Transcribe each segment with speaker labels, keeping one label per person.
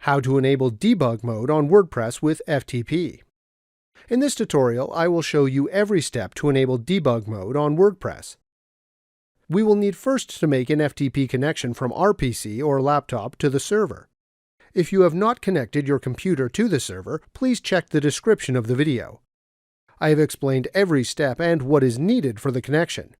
Speaker 1: How to enable debug mode on WordPress with FTP. In this tutorial, I will show you every step to enable debug mode on WordPress. We will need first to make an FTP connection from our PC or laptop to the server. If you have not connected your computer to the server, please check the description of the video. I have explained every step and what is needed for the connection.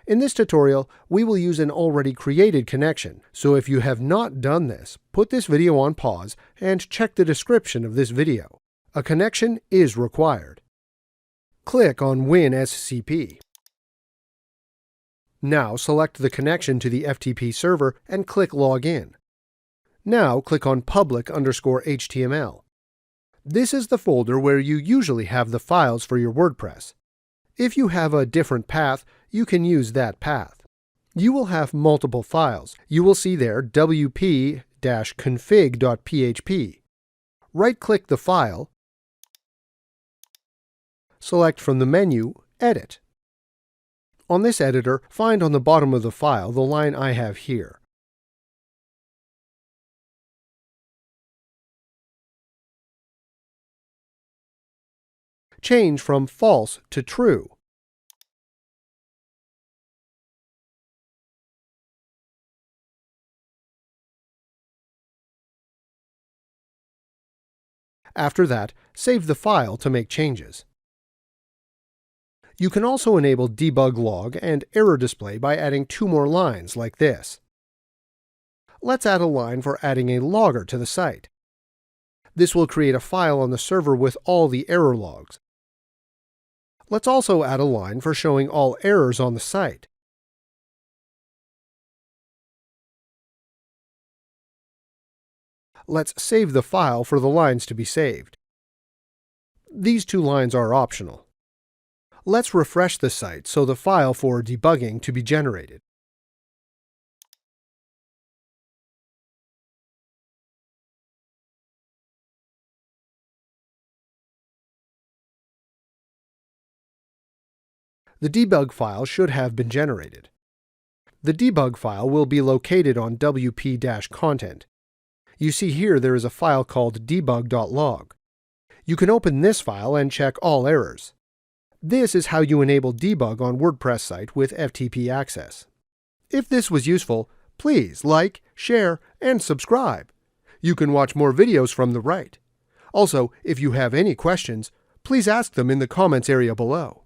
Speaker 1: In this tutorial, we will use an already created connection, so if you have not done this, put this video on pause and check the description of this video. A connection is required. Click on WinSCP. Now select the connection to the FTP server and click Login. Now click on public_HTML. This is the folder where you usually have the files for your WordPress. If you have a different path, you can use that path. You will have multiple files. You will see there wp-config.php. Right-click the file, select from the menu Edit. On this editor, find on the bottom of the file the line I have here. Change from false to true. After that, save the file to make changes. You can also enable debug log and error display by adding two more lines like this. Let's add a line for adding a logger to the site. This will create a file on the server with all the error logs. Let's also add a line for showing all errors on the site. Let's save the file for the lines to be saved. These two lines are optional. Let's refresh the site so the file for debugging to be generated. The debug file should have been generated. The debug file will be located on wp-content. You see here there is a file called debug.log. You can open this file and check all errors. This is how you enable debug on WordPress site with FTP access. If this was useful, please like, share, and subscribe. You can watch more videos from the right. Also, if you have any questions, please ask them in the comments area below.